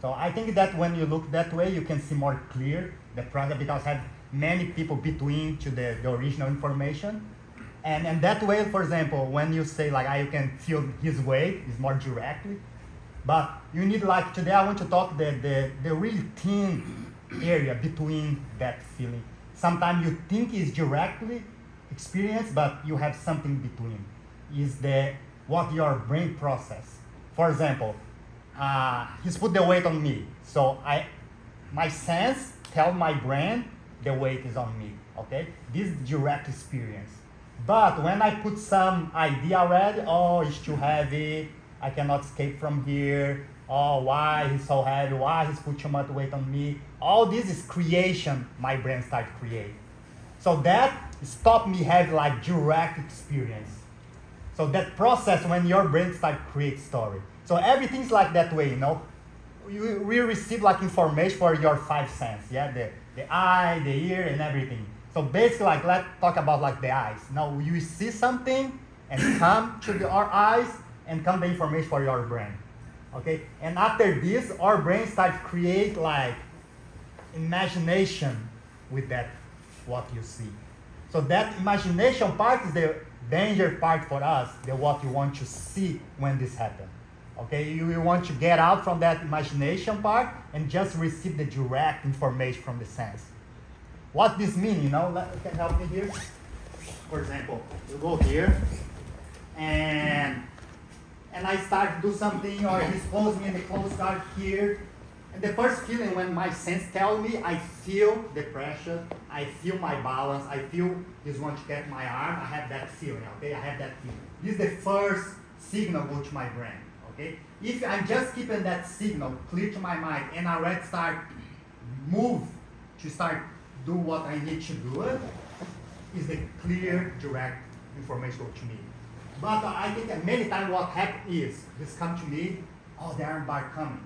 So I think that when you look that way, you can see more clear the process because have many people between to the original information. And that way, for example, when you say like, you can feel his weight is more directly, but you need like, today I want to talk the really thin area between that feeling. Sometimes you think it's directly experienced, but you have something between. Is what your brain process. For example, he's put the weight on me. So my sense tell my brain the weight is on me, okay? This is direct experience. But when I put some idea already, oh, it's too heavy, I cannot escape from here, oh, why he's so heavy, why he's put too much weight on me, all this is creation my brain start create. So that stop me have like direct experience. So that process when your brain start create story. So everything's like that way, you know. We receive like information for your five senses, yeah, the eye, the ear, and everything. So basically, like let's talk about like the eyes. Now you see something and come to our eyes and come the information for your brain, okay? And after this, our brain start create like imagination with that what you see. So that imagination part is the danger part for us, the what you want to see when this happens. Okay, you want to get out from that imagination part and just receive the direct information from the sense. What this means, you know, you can help me here. For example, you go here and I start to do something, or he's close me in the close guard here. And the first feeling when my sense tell me, I feel the pressure, I feel my balance, I feel he's going to get my arm, I have that feeling, okay? I have that feeling. This is the first signal go to my brain, okay? If I'm just keeping that signal clear to my mind and I already start move to start do what I need to do it, is the clear, direct information go to me. But I think that many times what happens is, this come to me, oh, the arm bar coming.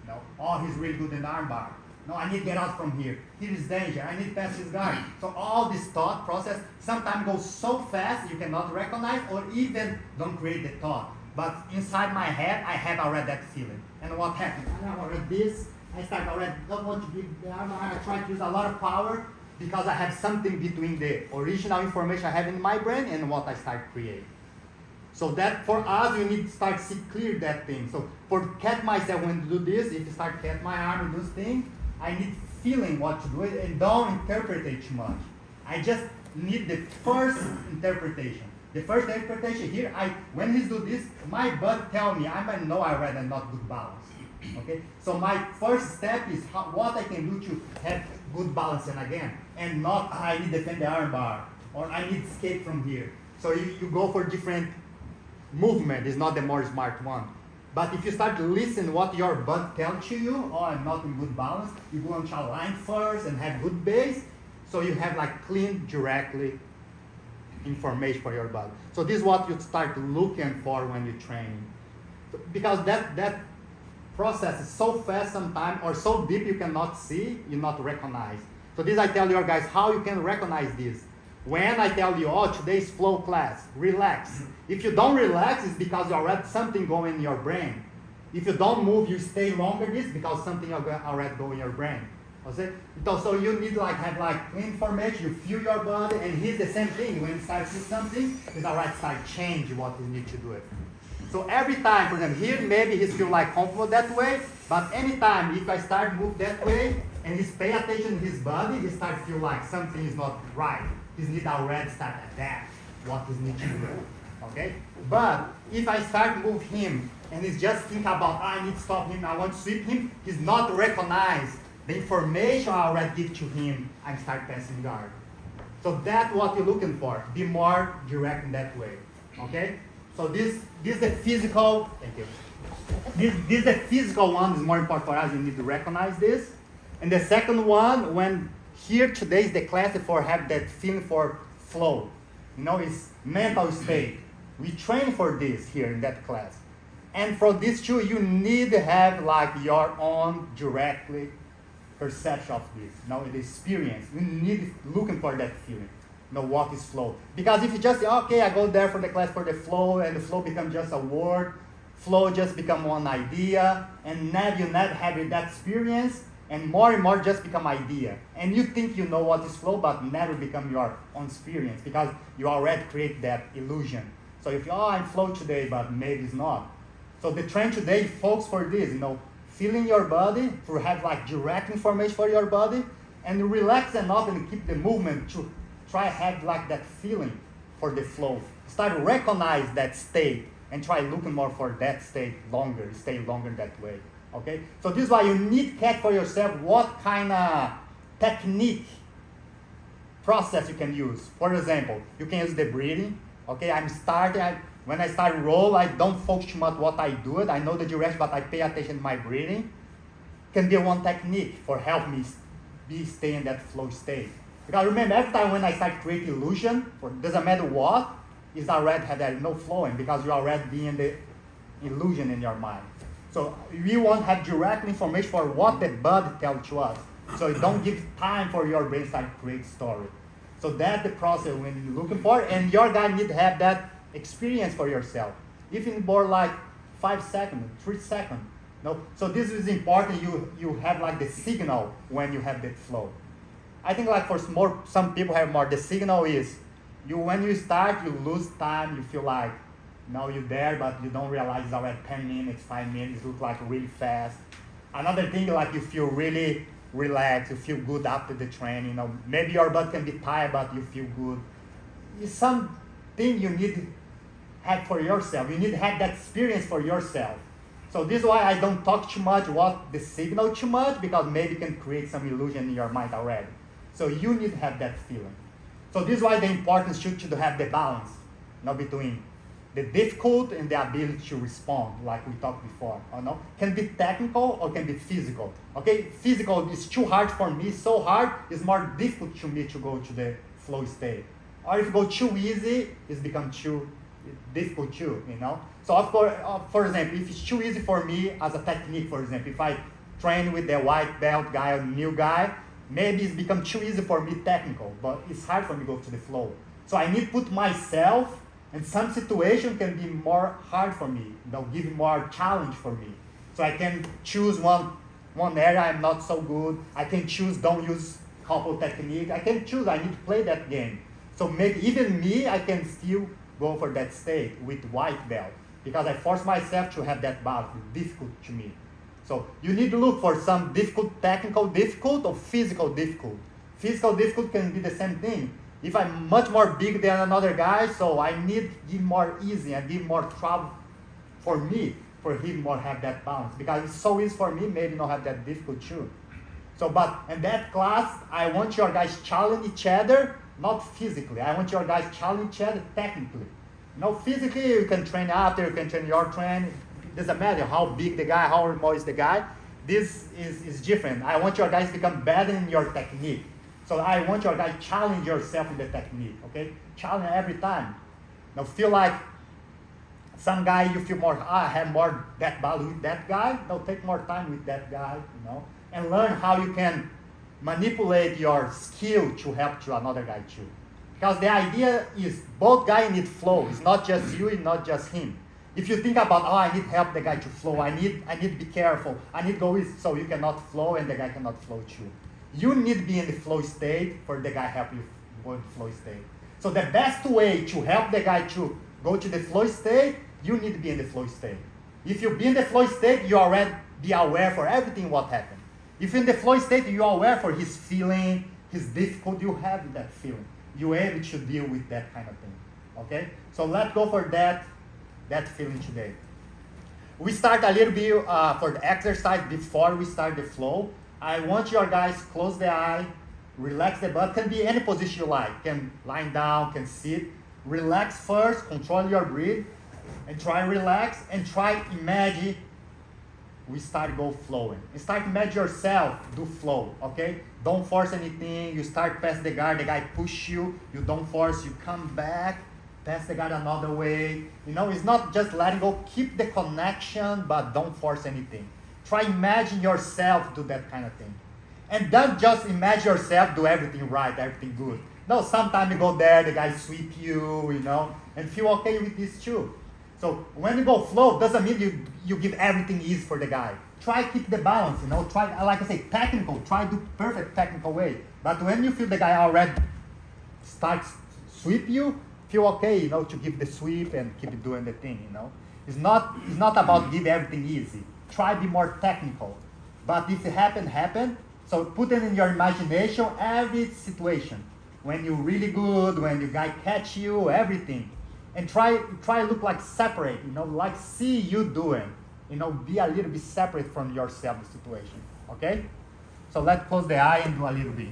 No, oh, he's really good in the arm bar. No, I need to get out from here. Here is danger. I need to pass his guard. So all this thought process sometimes goes so fast you cannot recognize or even don't create the thought. But inside my head, I have already that feeling. And what happened? I have already this. I start already, don't want to give the arm. I try to use a lot of power because I have something between the original information I have in my brain and what I start creating. So that for us, you need to start see clear that thing. So for catch myself when to do this, if you start catch my arm and do this thing, I need feeling what to do it and don't interpret it too much. I just need the first interpretation. The first interpretation here, when he do this, my body tell me, I might know I read and not good balance. Okay? So my first step is what I can do to have good balance and again, and not I need to defend the arm bar or I need to escape from here. So you go for different movement is not the more smart one. But if you start to listen what your body tells to you, oh, I'm not in good balance, you go on to align first and have good base, so you have like clean, directly information for your body. So this is what you start looking for when you train. Because that process is so fast sometimes or so deep you cannot see, you not recognize. So this I tell you guys how you can recognize this. When I tell you, oh, today's flow class, relax. If you don't relax, it's because you already something going in your brain. If you don't move, you stay longer, it's because something already go in your brain. Okay? So you need like have like clean information, you feel your body, and here's the same thing. When you start to see something, it's already start change what you need to do it. So every time, for example, here maybe he feel like comfortable that way, but anytime if I start move that way and he's pay attention to his body, he start feel like something is not right. His need already start adapt what is need to do. Okay? But if I start move him and he's just think about I need to stop him, I want to sweep him, he's not recognize the information I already give to him, I start passing guard. So that's what you're looking for. Be more direct in that way. Okay? So this is the physical, thank you. This is the physical one, is more important for us, you need to recognize this. And the second one, when here today is the class for have that feeling for flow. You know, it's mental state. We train for this here in that class. And for this too, you need to have like your own directly perception of this. You know, the experience. You need looking for that feeling. You know, what is flow. Because if you just say, okay, I go there for the class for the flow, and the flow becomes just a word, flow just become one idea, and you never have that experience, and more just become idea. And you think you know what is flow, but never become your own experience because you already create that illusion. So if I'm flow today, but maybe it's not. So the trend today focus for this, feeling your body to have like direct information for your body, and relax enough and keep the movement to try have like that feeling for the flow. Start to recognize that state and try looking more for that state longer, stay longer that way. Okay? So this is why you need to catch for yourself what kind of technique process you can use. For example, you can use the breathing. Okay, when I start roll, I don't focus too much what I do. I know the direction, but I pay attention to my breathing. Can be one technique for help me stay in that flow state. Because remember, every time when I start creating illusion, doesn't matter what, it's already had no flowing because you already be in the illusion in your mind. So we want to have direct information for what the body tells to us. So you don't give time for your brain to start create story. So that's the process when you're looking for, and your guy need to have that experience for yourself. Even more like 5 seconds, 3 seconds. So this is important. You have like the signal when you have that flow. I think like for some people have more. The signal is when you start, you lose time. You feel like now you're there, but you don't realize it's already 10 minutes, 5 minutes. It looks like really fast. Another thing, like you feel really relaxed, you feel good after the training. Maybe your butt can be tired, but you feel good. It's something you need to have for yourself. You need to have that experience for yourself. So this is why I don't talk too much what the signal too much, because maybe it can create some illusion in your mind already. So you need to have that feeling. So this is why the importance should to have the balance, between the difficult and the ability to respond, like we talked before. Can be technical or can be physical. Okay, physical is too hard for me, so hard, it's more difficult to me to go to the flow state. Or if you go too easy, it's become too difficult too, So of course, for example, if it's too easy for me as a technique, for example, if I train with the white belt guy or new guy, maybe it's become too easy for me technical, but it's hard for me to go to the flow. So I need to put myself, and some situation can be more hard for me. They'll give more challenge for me. So I can choose one area I'm not so good. I can choose don't use couple technique. I can choose, I need to play that game. So maybe even me, I can still go for that state with white belt because I force myself to have that balance. It's difficult to me. So you need to look for some difficult, technical difficult or physical difficult. Physical difficult can be the same thing. If I'm much more big than another guy, so I need to give more easy and give more trouble for me, for him more have that balance. Because it's so easy for me, maybe not have that difficult too. So, but in that class, I want your guys challenge each other, not physically. I want your guys challenge each other technically. Physically, you can train after, you can train your training. It doesn't matter how big the guy, how small is the guy. This is different. I want your guys to become better in your technique. So I want your guys challenge yourself in the technique, okay? Challenge every time. Feel like some guy you feel more, I have more that value with that guy. Take more time with that guy, and learn how you can manipulate your skill to help to another guy too. Because the idea is both guys need flow. It's not just you, it's not just him. If you think about, I need help the guy to flow. I need to be careful. I need to go with, so you cannot flow and the guy cannot flow too. You need to be in the flow state for the guy help you go in the flow state. So the best way to help the guy to go to the flow state, you need to be in the flow state. If you be in the flow state, you already be aware for everything what happened. If in the flow state, you are aware for his feeling, his difficulty, you have that feeling. You're able to deal with that kind of thing. Okay? So let's go for that feeling today. We start a little bit for the exercise before we start the flow. I want your guys close the eye, relax the butt. Can be any position you like. Can lie down, can sit. Relax first, control your breath, and try relax and try imagine we start go flowing. And start imagine yourself do flow, okay? Don't force anything. You start past the guy push you. You don't force, you come back, pass the guy another way. It's not just letting go. Keep the connection, but don't force anything. Try imagine yourself do that kind of thing. And don't just imagine yourself do everything right, everything good. No, sometimes you go there, the guy sweep you, and feel okay with this too. So when you go flow, doesn't mean you give everything easy for the guy. Try keep the balance, you know, try, like I say, technical, try do perfect technical way. But when you feel the guy already starts sweep you, feel okay, you know, to give the sweep and keep doing the thing, you know. It's not about give everything easy. Try be more technical. But if it happen. So put it in your imagination, every situation. When you're really good, when the guy catch you, everything. And try look like separate, you know, like see you doing. You know, be a little bit separate from yourself, the situation, okay? So let's close the eye and do a little bit.